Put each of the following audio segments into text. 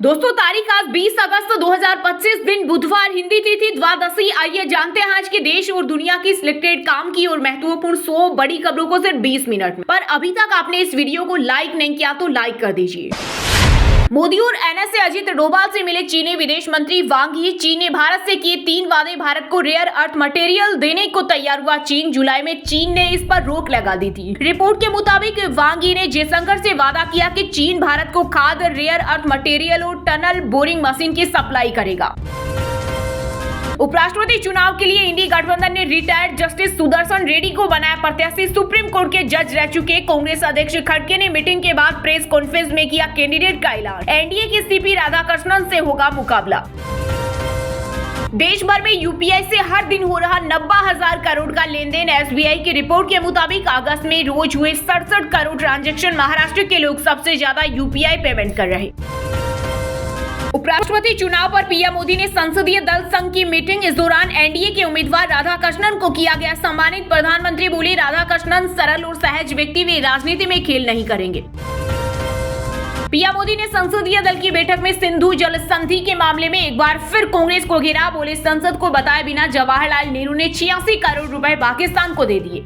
दोस्तों तारीख आज 20 अगस्त 2025 दिन बुधवार, हिंदी तिथि द्वादशी। आइए जानते हैं आज के देश और दुनिया की सिलेक्टेड काम की और महत्वपूर्ण 100 बड़ी खबरों को सिर्फ 20 मिनट में। पर अभी तक आपने इस वीडियो को लाइक नहीं किया तो लाइक कर दीजिए। मोदी और एनएस से अजीत डोभाल से मिले चीनी विदेश मंत्री वांग यी। चीन ने भारत से किए 3 वादे, भारत को रेयर अर्थ मटेरियल देने को तैयार हुआ चीन। जुलाई में चीन ने इस पर रोक लगा दी थी। रिपोर्ट के मुताबिक वांग यी ने जयशंकर से वादा किया कि चीन भारत को खाद, रेयर अर्थ मटेरियल और टनल बोरिंग मशीन की सप्लाई करेगा। उपराष्ट्रपति चुनाव के लिए इंडी गठबंधन ने रिटायर्ड जस्टिस सुदर्शन रेड्डी को बनाया प्रत्याशी। सुप्रीम कोर्ट के जज रह चुके कांग्रेस अध्यक्ष खड़गे ने मीटिंग के बाद प्रेस कॉन्फ्रेंस में किया कैंडिडेट का ऐलान। एनडीए के सीपी राधाकृष्णन से होगा मुकाबला। देश भर में यूपीआई से हर दिन हो रहा 90,000 करोड़ का लेन देन। एसबीआई की रिपोर्ट के मुताबिक अगस्त में रोज हुए 67 करोड़ ट्रांजैक्शन। महाराष्ट्र के लोग सबसे ज्यादा यूपीआई पेमेंट कर रहे। उपराष्ट्रपति चुनाव पर पीएम मोदी ने संसदीय दल संघ की मीटिंग। इस दौरान एनडीए के उम्मीदवार राधाकृष्णन को किया गया सम्मानित। प्रधानमंत्री बोले, राधाकृष्णन सरल और सहज व्यक्ति, वे राजनीति में खेल नहीं करेंगे। पीएम मोदी ने संसदीय दल की बैठक में सिंधु जल संधि के मामले में एक बार फिर कांग्रेस को घेरा। बोले, संसद को बताए बिना जवाहरलाल नेहरू ने 86 करोड़ रुपए पाकिस्तान को दे दिए।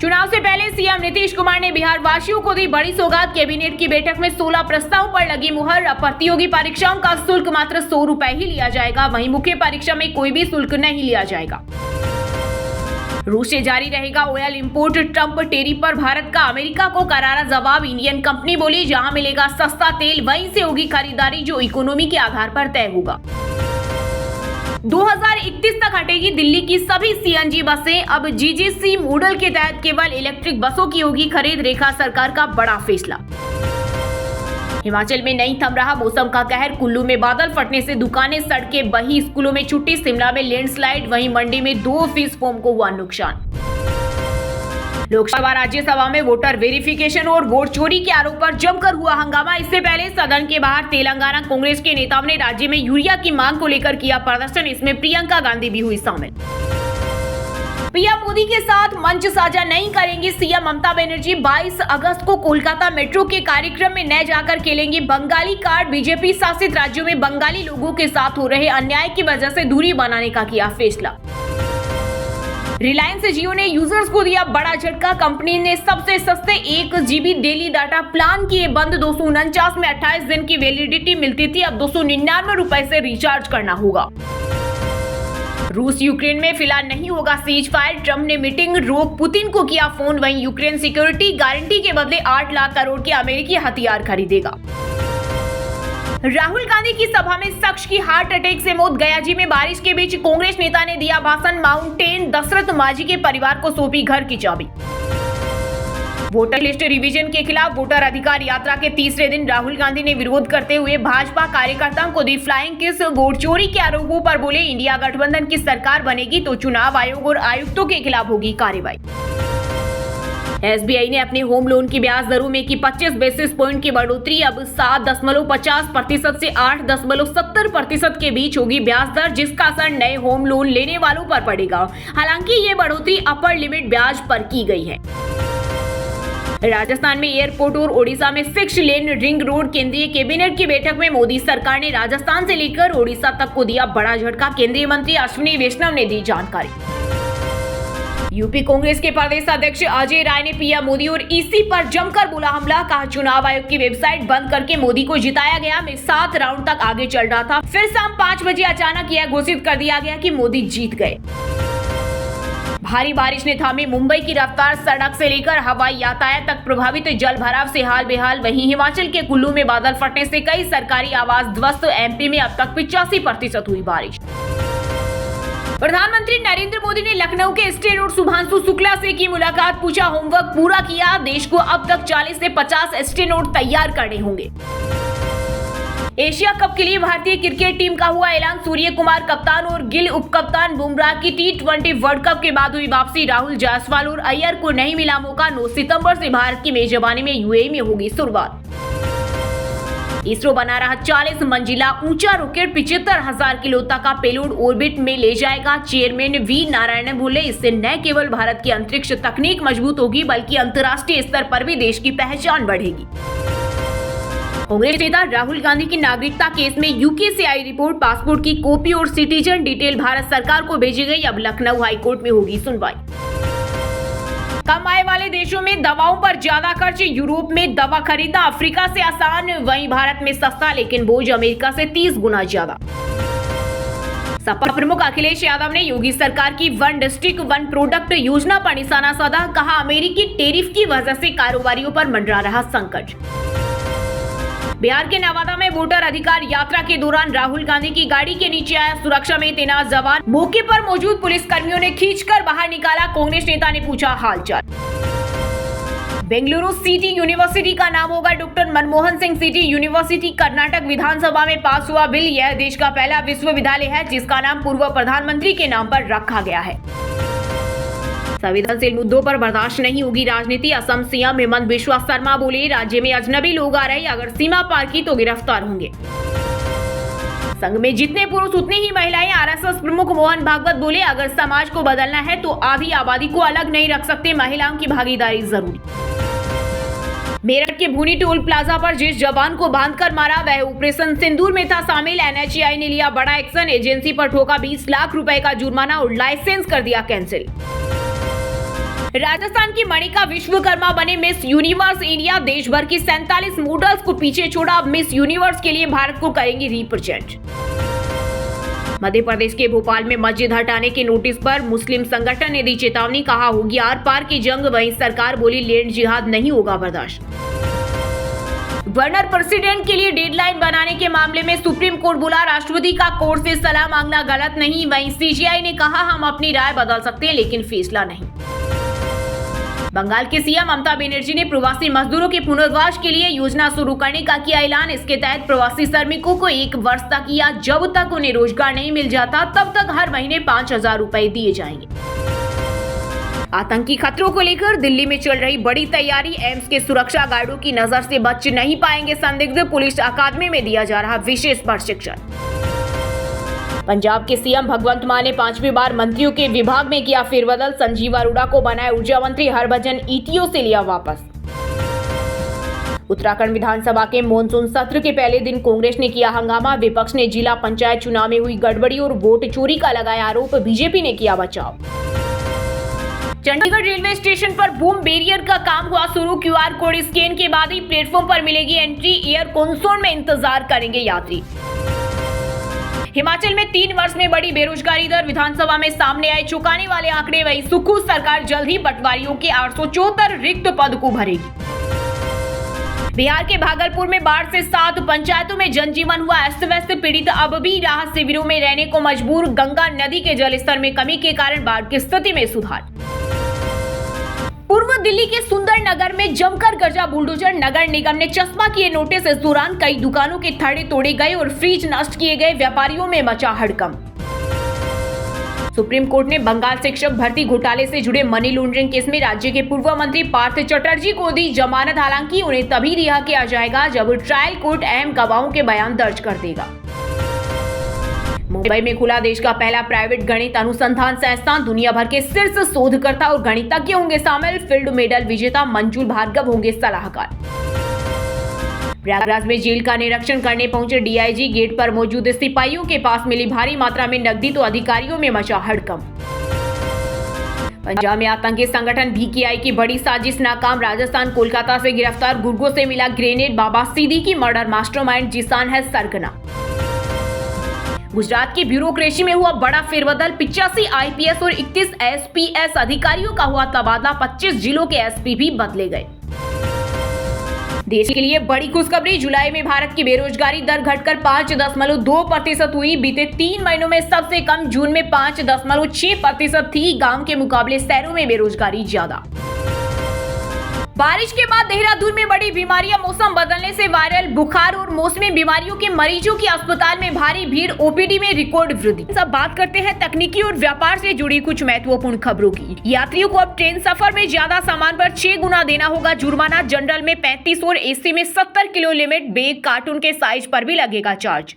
चुनाव से पहले सीएम नीतीश कुमार ने बिहार वासियों को दी बड़ी सौगात। कैबिनेट की बैठक में 16 प्रस्ताव पर लगी मुहर। अब प्रतियोगी परीक्षाओं का शुल्क मात्र 100 रुपए ही लिया जाएगा। वहीं मुख्य परीक्षा में कोई भी शुल्क नहीं लिया जाएगा। रूस से जारी रहेगा ऑयल इंपोर्ट। ट्रंप टेरिफ पर भारत का अमेरिका को करारा जवाब। इंडियन कंपनी बोली, जहां मिलेगा सस्ता तेल वहीं से होगी खरीदारी, जो इकोनॉमी के आधार पर तय होगा। 2031 तक हटेगी दिल्ली की सभी सीएनजी बसें। अब जीजीसी मॉडल के तहत केवल इलेक्ट्रिक बसों की होगी खरीद। रेखा सरकार का बड़ा फैसला। हिमाचल में नहीं थम रहा मौसम का कहर। कुल्लू में बादल फटने से दुकानें, सड़कें बही, स्कूलों में छुट्टी। शिमला में लैंडस्लाइड, वहीं मंडी में 2 फिश फॉर्म को हुआ नुकसान। लोकसभा राज्यसभा में वोटर वेरिफिकेशन और वोट चोरी के आरोप पर जमकर हुआ हंगामा। इससे पहले सदन के बाहर तेलंगाना कांग्रेस के नेताओं ने राज्य में यूरिया की मांग को लेकर किया प्रदर्शन। इसमें प्रियंका गांधी भी हुई शामिल। पीएम मोदी के साथ मंच साझा नहीं करेंगी सीएम ममता बनर्जी। 22 अगस्त को कोलकाता मेट्रो के कार्यक्रम में न जाकर खेलेंगी बंगाली कार्ड। बीजेपी शासित राज्यों में बंगाली लोगों के साथ हो रहे अन्याय की वजह से दूरी बनाने का किया फैसला। रिलायंस जियो ने यूजर्स को दिया बड़ा झटका। कंपनी ने सबसे सस्ते 1 GB डेली डाटा प्लान किए बंद। 249 में 28 दिन की वैलिडिटी मिलती थी, अब 299 रुपए से रिचार्ज करना होगा। रूस यूक्रेन में फिलहाल नहीं होगा सीज फायर। ट्रंप ने मीटिंग रोक, पुतिन को किया फोन। वहीं यूक्रेन सिक्योरिटी गारंटी के बदले 8 लाख करोड़ के अमेरिकी हथियार खरीदेगा। राहुल गांधी की सभा में शख्स की हार्ट अटैक से मौत। गयाजी में बारिश के बीच कांग्रेस नेता ने दिया भाषण। माउंटेन दशरथ मांझी के परिवार को सौंपी घर की चाबी। वोटर लिस्ट रिवीजन के खिलाफ वोटर अधिकार यात्रा के तीसरे दिन राहुल गांधी ने विरोध करते हुए भाजपा कार्यकर्ताओं को दी फ्लाइंग किस। वोट चोरी के आरोपों पर बोले, इंडिया गठबंधन की सरकार बनेगी तो चुनाव आयोग और आयुक्तों के खिलाफ होगी कार्रवाई। एसबीआई ने अपने होम लोन की ब्याज दरों में की 25 बेसिस पॉइंट की बढ़ोतरी। अब 7.50% से 8.70% के बीच होगी ब्याज दर, जिसका असर नए होम लोन लेने वालों पर पड़ेगा। हालांकि ये बढ़ोतरी अपर लिमिट ब्याज पर की गई है। राजस्थान में एयरपोर्ट और ओडिशा में 6 लेन रिंग रोड। केंद्रीय कैबिनेट की बैठक में मोदी सरकार ने राजस्थान से लेकर ओडिशा तक को दिया बड़ा झटका। केंद्रीय मंत्री अश्विनी वैष्णव ने दी जानकारी। यूपी कांग्रेस के प्रदेश अध्यक्ष अजय राय ने पीएम मोदी और ईसी पर जमकर बोला हमला। कहा, चुनाव आयोग की वेबसाइट बंद करके मोदी को जिताया गया। मैं 7 राउंड तक आगे चल रहा था, फिर शाम 5 बजे अचानक यह घोषित कर दिया गया कि मोदी जीत गए। भारी बारिश ने थामी मुंबई की रफ्तार। सड़क से लेकर हवाई यातायात तक प्रभावित। जल भराव से हाल बेहाल। वहीं हिमाचल के कुल्लू में बादल फटने से कई सरकारी आवास ध्वस्त। एमपी में अब तक 85% हुई बारिश। प्रधानमंत्री नरेंद्र मोदी ने लखनऊ के स्टेनोर शुभांशु शुक्ला से की मुलाकात। पूछा, होमवर्क पूरा किया। देश को अब तक 40 से 50 स्टेनोर तैयार करने होंगे। एशिया कप के लिए भारतीय क्रिकेट टीम का हुआ ऐलान। सूर्य कुमार कप्तान और गिल उपकप्तान। बुमराह की T20 वर्ल्ड कप के बाद हुई वापसी। राहुल, जायसवाल और अय्यर को नहीं मिला मौका। 9 सितंबर से भारत की मेजबानी में यूएई में होगी शुरुआत। इसरो बना रहा 40 मंजिला ऊंचा रॉकेट 75,000 किलो तक का पेलोड ऑर्बिट में ले जाएगा। चेयरमैन वी नारायण बोले, इससे न केवल भारत की अंतरिक्ष तकनीक मजबूत होगी बल्कि अंतर्राष्ट्रीय स्तर पर भी देश की पहचान बढ़ेगी। कांग्रेस नेता राहुल गांधी की नागरिकता केस में यूके से आई रिपोर्ट, पासपोर्ट की कॉपी और सिटीजन डिटेल भारत सरकार को भेजी गई। अब लखनऊ हाईकोर्ट में होगी सुनवाई। कम आय वाले देशों में दवाओं पर ज्यादा खर्च, यूरोप में दवा खरीदना अफ्रीका से आसान, वहीं भारत में सस्ता, लेकिन बोझ अमेरिका से 30 गुना ज्यादा। सपा प्रमुख अखिलेश यादव ने योगी सरकार की वन डिस्ट्रिक्ट वन प्रोडक्ट योजना पर निशाना साधा। कहा, अमेरिकी टैरिफ की वजह से कारोबारियों पर मंडरा रहा संकट। बिहार के नवादा में वोटर अधिकार यात्रा के दौरान राहुल गांधी की गाड़ी के नीचे आया सुरक्षा में तैनात जवान, मौके पर मौजूद पुलिस कर्मियों ने खींचकर बाहर निकाला। कांग्रेस नेता ने पूछा हालचाल। बेंगलुरु सिटी यूनिवर्सिटी का नाम होगा doctor Manmohan Singh city university. Karnataka विधानसभा में पास हुआ बिल। यह देश का पहला विश्वविद्यालय है जिसका नाम पूर्व प्रधानमंत्री के नाम पर रखा गया है। संवेदनशील मुद्दों पर बर्दाश्त नहीं होगी राजनीति। असम सीएम हेमंत बिश्वा शर्मा बोले, राज्य में अजनबी लोग आ रहे, अगर सीमा पार की तो गिरफ्तार होंगे। संघ में जितने पुरुष उतनी ही महिलाएं। आरएसएस प्रमुख मोहन भागवत बोले, अगर समाज को बदलना है तो आधी आबादी को अलग नहीं रख सकते, महिलाओं की भागीदारी जरूरी। मेरठ के भूनी टोल प्लाजा पर जिस जवान को बांधकर मारा वह ऑपरेशन सिंदूर में था शामिल। एनएचएआई ने लिया बड़ा एक्शन, एजेंसी पर ठोका 20 लाख रुपए का जुर्माना और लाइसेंस कर दिया कैंसिल। राजस्थान की मणिका विश्वकर्मा बने मिस यूनिवर्स इंडिया। देश भर की 47 मॉडल्स को पीछे छोड़ा। अब मिस यूनिवर्स के लिए भारत को करेंगी रिप्रेजेंट। मध्य प्रदेश के भोपाल में मस्जिद हटाने के नोटिस पर मुस्लिम संगठन ने दी चेतावनी। कहा, होगी आर पार की जंग, वहीं सरकार बोली लैंड जिहाद नहीं होगा बर्दाश्त। गवर्नर प्रेसिडेंट के लिए डेडलाइन बनाने के मामले में सुप्रीम कोर्ट बोला, राष्ट्रपति का कोर्ट से सलाह मांगना गलत नहीं। वहीं सीजीआई ने कहा, हम अपनी राय बदल सकते हैं लेकिन फैसला नहीं। बंगाल के सीएम ममता बनर्जी ने प्रवासी मजदूरों के पुनर्वास के लिए योजना शुरू करने का किया ऐलान। इसके तहत प्रवासी श्रमिकों को 1 वर्ष तक या जब तक उन्हें रोजगार नहीं मिल जाता तब तक हर महीने 5,000 रुपए दिए जाएंगे। आतंकी खतरों को लेकर दिल्ली में चल रही बड़ी तैयारी। एम्स के सुरक्षा गार्डों की नजर से बच नहीं पाएंगे संदिग्ध। पुलिस अकादमी में दिया जा रहा विशेष प्रशिक्षण। पंजाब के सीएम भगवंत मान ने 5वीं बार मंत्रियों के विभाग में किया फेरबदल। संजीव अरोड़ा को बनाए ऊर्जा मंत्री, हरभजन ईटीओ से लिया वापस। उत्तराखंड विधानसभा के मॉनसून सत्र के पहले दिन कांग्रेस ने किया हंगामा। विपक्ष ने जिला पंचायत चुनाव में हुई गड़बड़ी और वोट चोरी का लगाया आरोप। बीजेपी ने किया बचाव। चंडीगढ़ रेलवे स्टेशन पर बूम बैरियर का काम हुआ शुरू। क्यूआर कोड स्कैन के बाद ही प्लेटफॉर्म पर मिलेगी एंट्री। एयर कंसोल में इंतजार करेंगे यात्री। हिमाचल में 3 वर्ष में बड़ी बेरोजगारी दर। विधानसभा में सामने आए चौंकाने वाले आंकड़े। वहीं सुक्खू सरकार जल्द ही पटवारियों के 874 रिक्त पद को भरेगी। बिहार के भागलपुर में बाढ़ से 7 पंचायतों में जनजीवन हुआ अस्त व्यस्त। पीड़ित अब भी राहत शिविरों में रहने को मजबूर। गंगा नदी के जलस्तर में कमी के कारण बाढ़ की स्थिति में सुधार। पूर्व दिल्ली के सुंदर नगर में जमकर गरजा बुलडोजर। नगर निगम ने चश्मा किए नोटिस। इस दौरान कई दुकानों के थड़े तोड़े गए और फ्रिज नष्ट किए गए। व्यापारियों में मचा हड़कंप। सुप्रीम कोर्ट ने बंगाल शिक्षक भर्ती घोटाले से जुड़े मनी लॉन्ड्रिंग केस में राज्य के पूर्व मंत्री पार्थ चटर्जी को दी जमानत। हालांकि उन्हें तभी रिहा किया जाएगा जब ट्रायल कोर्ट अहम गवाहों के बयान दर्ज कर देगा। मुंबई में खुला देश का पहला प्राइवेट गणित अनुसंधान संस्थान। दुनिया भर के शीर्ष शोधकर्ता और गणितज्ञ होंगे शामिल। फील्ड मेडल विजेता मंजुल भार्गव होंगे सलाहकार। प्रयागराज में जेल का निरीक्षण करने पहुंचे डीआईजी। गेट पर मौजूद सिपाहियों के पास मिली भारी मात्रा में नकदी तो अधिकारियों में मचा हड़कंप। पंजाब में आतंकी संगठन भीकेआई की बड़ी साजिश नाकाम। राजस्थान कोलकाता से गिरफ्तार गुर्गों से मिला ग्रेनेड। बाबा सिद्दीकी मर्डर मास्टरमाइंड जिसान है सरगना। गुजरात की ब्यूरोक्रेसी में हुआ बड़ा फेरबदल। 85 आईपीएस और 31 एसपीएस अधिकारियों का हुआ तबादला। 25 जिलों के एसपी भी बदले गए। देश के लिए बड़ी खुशखबरी। जुलाई में भारत की बेरोजगारी दर घटकर 5.2% हुई। बीते 3 महीनों में सबसे कम। जून में 5.6% थी। गांव के मुकाबले शहरों में बेरोजगारी ज्यादा। बारिश के बाद देहरादून में बड़ी बीमारियां। मौसम बदलने से वायरल बुखार और मौसमी बीमारियों के मरीजों की अस्पताल में भारी भीड़। ओपीडी में रिकॉर्ड वृद्धि। सब बात करते हैं तकनीकी और व्यापार से जुड़ी कुछ महत्वपूर्ण खबरों की। यात्रियों को अब ट्रेन सफर में ज्यादा सामान पर 6 गुना देना होगा जुर्माना। जनरल में 35 और एसी में 70 किलो लिमिट। बैग कार्टून के साइज पर भी लगेगा चार्ज।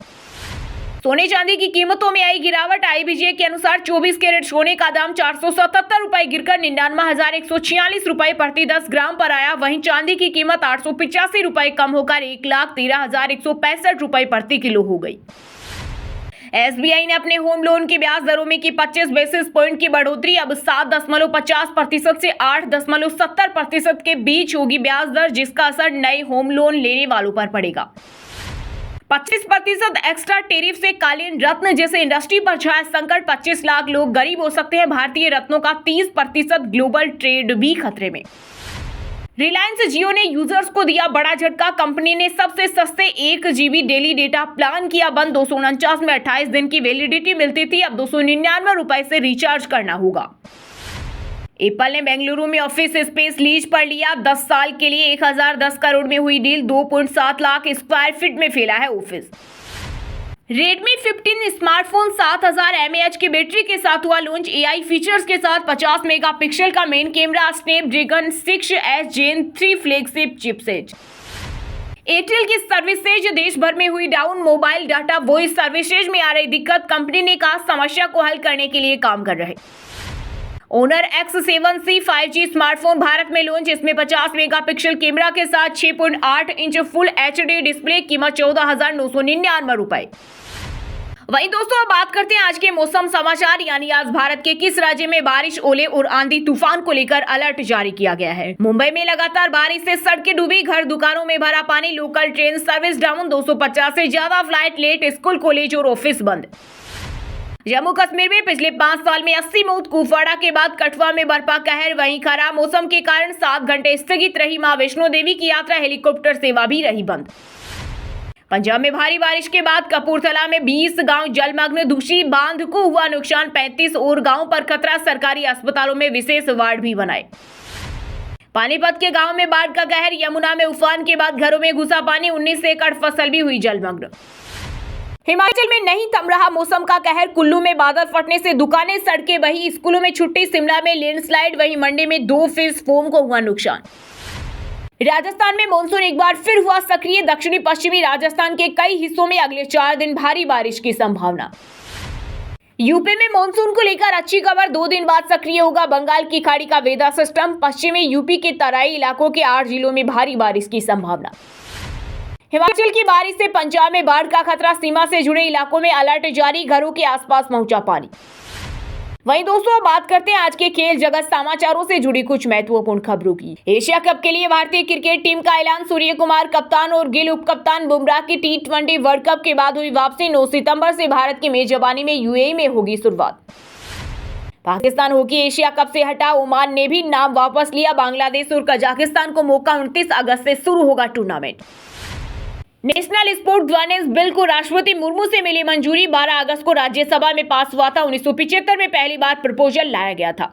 सोने चांदी की कीमतों में आई गिरावट। IBJ के अनुसार 24 कैरेट सोने का दाम 477 रुपए गिरकर 99,146 रुपए प्रति 10 ग्राम पर आया। वहीं चांदी की कीमत 885 रुपए कम होकर 1,13,165 रुपए प्रति किलो हो गई। SBI ने अपने होम लोन की ब्याज दरों में की 25 बेसिस पॉइंट की बढ़ोतरी। अब 7.50% से 8.70% के बीच होगी ब्याज दर, जिसका असर नए होम लोन लेने वालों पर पड़ेगा। 25% एक्स्ट्रा टेरिफ से कालीन रत्न जैसे इंडस्ट्री पर छाया संकट। 25 लाख लोग गरीब हो सकते हैं। भारतीय रत्नों का 30% ग्लोबल ट्रेड भी खतरे में। रिलायंस जियो ने यूजर्स को दिया बड़ा झटका। कंपनी ने सबसे सस्ते 1 GB डेली डेटा प्लान किया बंद। 249 में 28 दिन की वैलिडिटी मिलती थी, अब 299 रुपए से रिचार्ज करना होगा। एप्पल ने बेंगलुरु में ऑफिस स्पेस लीज पर लिया 10 साल के लिए। 1010 करोड़ में हुई डील। 2.7 लाख स्क्वायर फीट में फैला है ऑफिस। Redmi 15 स्मार्टफोन 7000 mAh की बैटरी के साथ हुआ लॉन्च। AI फीचर्स के साथ 50 मेगापिक्सल का main camera, Snapdragon 6S Gen 3 flagship chipset. Airtel की सर्विसेज देश भर में हुई down. Mobile data voice services में आ रही दिक्कत। कंपनी ने कहा समस्या को हल करने के लिए काम कर रहे। Honor X7C 5G smartphone Bharat में लॉन्च। इसमें 50 मेगापिक्सल कैमरा के साथ 6.8 इंच फुल HD डिस्प्ले। कीमत 14,999 रुपए। वहीं दोस्तों अब बात करते हैं आज के मौसम समाचार, यानी आज भारत के किस राज्य में बारिश, ओले और आंधी तूफान को लेकर अलर्ट जारी किया गया है। मुंबई में लगातार बारिश से सड़कें डूबी, घर दुकानों में भरा पानी, लोकल ट्रेन सर्विस डाउन, 250 से ज्यादा फ्लाइट लेट, स्कूल कॉलेज और ऑफिस बंद। जम्मू कश्मीर में पिछले 5 साल में 80 मौत। कुपवाड़ा के बाद कठुआ में बरपा कहर। वहीं खराब मौसम के कारण 7 घंटे स्थगित रही मां वैष्णो देवी की यात्रा। हेलीकॉप्टर सेवा भी रही बंद। पंजाब में भारी बारिश के बाद कपूरथला में 20 गांव जलमग्न। दूषी बांध को हुआ नुकसान। 35 और गांवों पर खतरा। सरकारी अस्पतालों में विशेष वार्ड भी बनाए। पानीपत के गांव में बाढ़ का कहर। यमुना में उफान के बाद घरों में घुसा पानी। 19 एकड़ फसल भी हुई जलमग्न। हिमाचल में नहीं थम रहा मौसम का कहर। कुल्लू में बादल फटने से दुकानें, सड़कें बही, स्कूलों में छुट्टी। शिमला में लैंडस्लाइड। वहीं मंडी में 2 फिश फॉर्म को हुआ नुकसान। राजस्थान में मानसून एक बार फिर हुआ सक्रिय। दक्षिणी पश्चिमी राजस्थान के कई हिस्सों में अगले 4 दिन भारी बारिश की संभावना। यूपी में मानसून को लेकर अच्छी खबर। 2 दिन बाद सक्रिय होगा बंगाल की खाड़ी का वेदर सिस्टम। पश्चिमी यूपी के तराई इलाकों के 8 जिलों में भारी बारिश की संभावना। हिमाचल की बारिश से पंजाब में बाढ़ का खतरा। सीमा से जुड़े इलाकों में अलर्ट जारी। घरों के आसपास पहुंचा पानी। वहीं दोस्तों बात करते हैं आज के खेल जगत समाचारों से जुड़ी कुछ महत्वपूर्ण खबरों की। एशिया कप के लिए भारतीय क्रिकेट टीम का ऐलान। सूर्य कुमार कप्तान और गिल उप कप्तान। बुमराह की T20 वर्ल्ड कप के बाद हुई वापसी। 9 सितंबर से भारत की मेजबानी में UAE में होगी शुरुआत। पाकिस्तान हॉकी एशिया कप से हटा। ओमान ने भी नाम वापस लिया। बांग्लादेश और कजाकिस्तान को मौका। 29 अगस्त से शुरू होगा tournament. National sport governance bill को राष्ट्रपति मुर्मू से मिली मंजूरी। 12 अगस्त को राज्यसभा में पास हुआ था। 1975 में पहली बार प्रपोजल लाया गया था।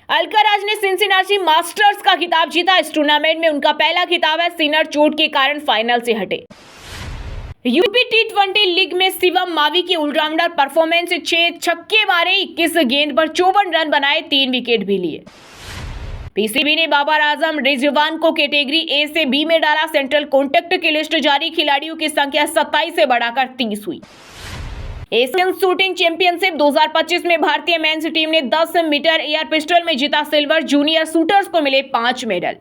अल्कराज ने सिंसिनाटी मास्टर्स का खिताब जीता। इस टूर्नामेंट में उनका पहला खिताब है। सिनर चोट के कारण फाइनल से हटे। यूपी T20 लीग में शिवम मावी की ऑलराउंडर परफॉर्मेंस। 6 छक्के मारे, 21 गेंद पर 54 रन बनाए, 3 विकेट भी लिए। पीसीबी ने बाबर आजम रिजवान को कैटेगरी A से B में डाला। सेंट्रल कॉन्टेक्ट की लिस्ट जारी। खिलाड़ियों की संख्या 27 से बढ़ाकर 30 हुई। एशियन शूटिंग चैंपियनशिप 2025 में भारतीय मेंस टीम ने 10 मीटर एयर पिस्टल में जीता सिल्वर। जूनियर शूटर्स को मिले 5 मेडल।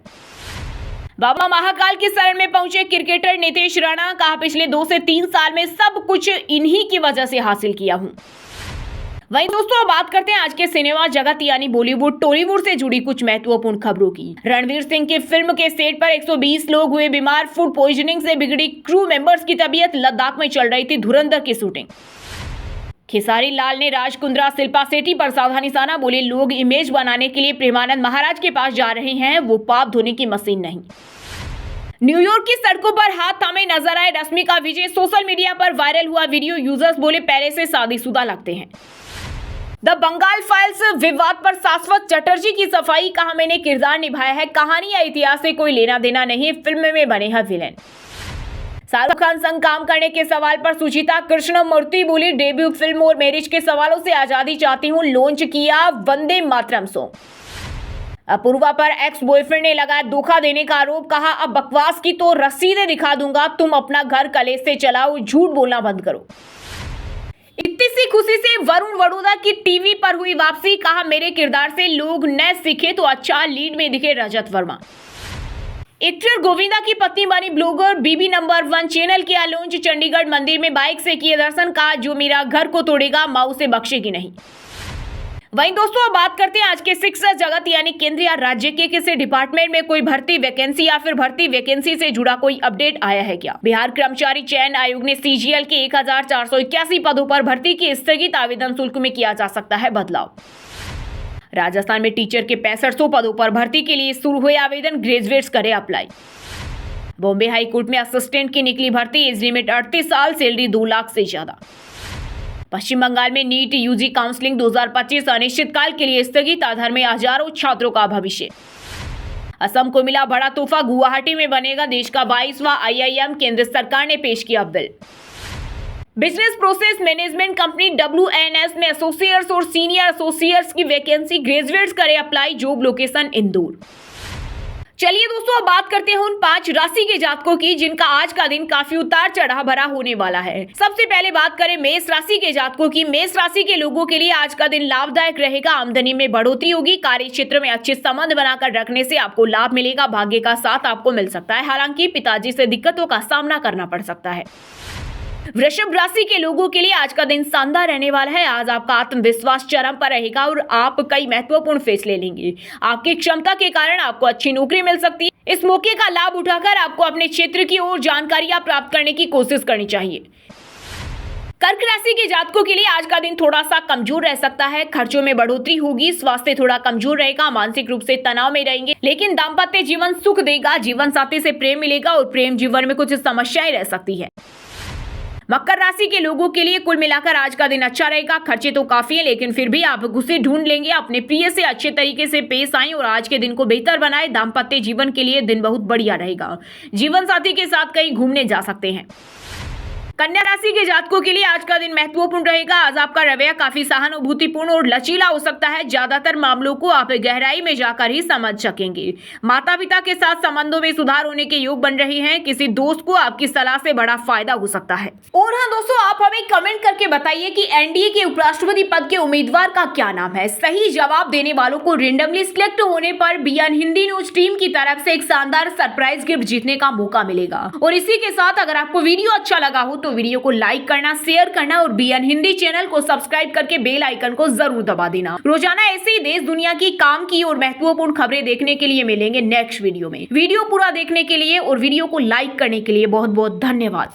बाबा महाकाल की शरण में पहुंचे क्रिकेटर नितेश राणा। कहा पिछले 2 से 3 साल में सब कुछ इन्हीं की वजह से हासिल किया हूं। वहीं दोस्तों बात करते हैं आज के सिनेमा जगत यानी बॉलीवुड टॉलीवुड से जुड़ी कुछ महत्वपूर्ण खबरों की। रणवीर सिंह की फिल्म के सेट पर 120 लोग हुए बीमार। फूड पॉइजनिंग से बिगड़ी क्रू मेंबर्स की तबीयत। लद्दाख में चल रही थी धुरंधर की शूटिंग। खेसारी लाल ने राज कुंद्रा शिल्पा शेट्टी पर साधा निशाना। बोले लोग इमेज बनाने के लिए प्रेमानंद महाराज के पास जा रहे हैं, वो पाप धोने की मशीन नहीं। न्यूयॉर्क की सड़कों पर हाथ थामे नजर आए रश्मिका विजय। सोशल मीडिया पर वायरल हुआ वीडियो। यूजर्स बोले पहले से शादीशुदा लगते हैं। द बंगाल फाइल्स विवाद पर शाश्वत चटर्जी की सफाई। कहा मैंने किरदार निभाया है, कहानी या इतिहास से कोई लेना देना नहीं, फिल्म में बने हैं विलेन। शाहरुख खान संग काम करने के सवाल पर सुचिता कृष्णमूर्ति बोली डेब्यू फिल्म और मैरिज के सवालों से आजादी चाहती हूँ। लॉन्च किया वंदे मातरम सॉन्ग। अपूर्वा पर एक्स बॉयफ्रेंड ने लगाया धोखा देने का आरोप, कहा अब बकवास की तो रसीदें दिखा दूंगा, तुम अपना घर कलेश से चलाओ, झूठ बोलना बंद करो। इतनी सी खुशी से वरुण वडोदरा की टीवी पर हुई वापसी, कहा मेरे किरदार से लोग न सीखे तो अच्छा, लीड में दिखे रजत वर्मा। एक्टर गोविंदा की पत्नी बनी ब्लॉगर बीबी नंबर 1 चैनल किया लॉन्च, चंडीगढ़ मंदिर में बाइक से किए दर्शन, कहा जो मेरा घर को तोड़ेगा मां उसे बख्शेगी नहीं। वहीं दोस्तों अब बात करते हैं आज के शिक्षा जगत यानी केंद्र या राज्य के किसी डिपार्टमेंट में कोई भर्ती वैकेंसी या फिर भर्ती वैकेंसी से जुड़ा कोई अपडेट आया है क्या। बिहार कर्मचारी चयन आयोग ने सीजीएल के 1481 पदों पर भर्ती की स्थगित आवेदन शुल्क में किया जा सकता है बदलाव। राजस्थान में टीचर के 6500 पदों पर भर्ती के लिए शुरू हुए आवेदन, ग्रेजुएट्स करें अप्लाई। बॉम्बे हाई कोर्ट में असिस्टेंट की निकली भर्ती, एज लिमिट 38 साल, सैलरी 2 लाख से ज्यादा। पश्चिम बंगाल में नीट यूजी काउंसलिंग 2025 अनिश्चितकाल के लिए स्थगित, आधार में हजारों छात्रों का भविष्य। असम को मिला बड़ा तोहफा, गुवाहाटी में बनेगा देश का 22वां IIM, केंद्र सरकार ने पेश किया bill. Business process management company WNS में एसोसिएट्स और सीनियर एसोसिएट्स की वैकेंसी, ग्रेजुएट्स करें अप्लाई, जॉब लोकेशन इंदौर। चलिए दोस्तों अब बात करते हैं उन 5 राशि के जातकों की जिनका आज का दिन काफी उतार चढ़ाव भरा होने वाला है। सबसे पहले बात करें मेष राशि के जातकों की। मेष राशि के लोगों के लिए आज का दिन लाभदायक रहेगा, आमदनी में बढ़ोतरी होगी, कार्य क्षेत्र में अच्छे संबंध बनाकर रखने से आपको लाभ मिलेगा, भाग्य का साथ आपको मिल सकता है, हालांकि पिताजी से दिक्कतों का सामना करना पड़ सकता है। वृषभ राशि के लोगों के लिए आज का दिन शानदार रहने वाला है। आज आपका आत्मविश्वास चरम पर रहेगा और आप कई महत्वपूर्ण फैसले लेंगे। आपकी क्षमता के कारण आपको अच्छी नौकरी मिल सकती है। इस मौके का लाभ उठाकर आपको अपने क्षेत्र की ओर जानकारियां प्राप्त करने की कोशिश करनी चाहिए। कर्क राशि के जातकों के लिए आज का दिन थोड़ा सा कमजोर रह सकता है, खर्चों में बढ़ोतरी होगी, स्वास्थ्य थोड़ा कमजोर रहेगा, मानसिक रूप से तनाव में रहेंगे, लेकिन दाम्पत्य जीवन सुख देगा, जीवन साथी से प्रेम मिलेगा और प्रेम जीवन में कुछ समस्याएं रह सकती है। मकर राशि के लोगों के लिए कुल मिलाकर आज का दिन अच्छा रहेगा, खर्चे तो काफी है लेकिन फिर भी आप गुस्से ढूंढ लेंगे, अपने प्रिय से अच्छे तरीके से पेश आएं और आज के दिन को बेहतर बनाएं। दाम्पत्य जीवन के लिए दिन बहुत बढ़िया रहेगा, जीवन साथी के साथ कहीं घूमने जा सकते हैं। कन्या राशि के जातकों के लिए आज का दिन महत्वपूर्ण रहेगा। आज आपका रवैया काफी सहानुभूतिपूर्ण और लचीला हो सकता है, ज्यादातर मामलों को आप गहराई में जाकर ही समझ सकेंगे। माता पिता के साथ संबंधों में सुधार होने के योग बन रहे हैं, किसी दोस्त को आपकी सलाह से बड़ा फायदा हो सकता है। और हाँ दोस्तों, आप हमें कमेंट करके बताइए कि एनडीए के उपराष्ट्रपति पद के उम्मीदवार का क्या नाम है। सही जवाब देने वालों को रेंडमली सिलेक्ट होने पर बीएन हिंदी न्यूज टीम की तरफ से एक शानदार सरप्राइज गिफ्ट जीतने का मौका मिलेगा। और इसी के साथ अगर आपको वीडियो अच्छा लगा हो तो वीडियो को लाइक करना, शेयर करना और बीएन हिंदी चैनल को सब्सक्राइब करके बेल आइकन को जरूर दबा देना। रोजाना ऐसे ही देश दुनिया की काम की और महत्वपूर्ण खबरें देखने के लिए मिलेंगे नेक्स्ट वीडियो में। वीडियो पूरा देखने के लिए और वीडियो को लाइक करने के लिए बहुत बहुत धन्यवाद।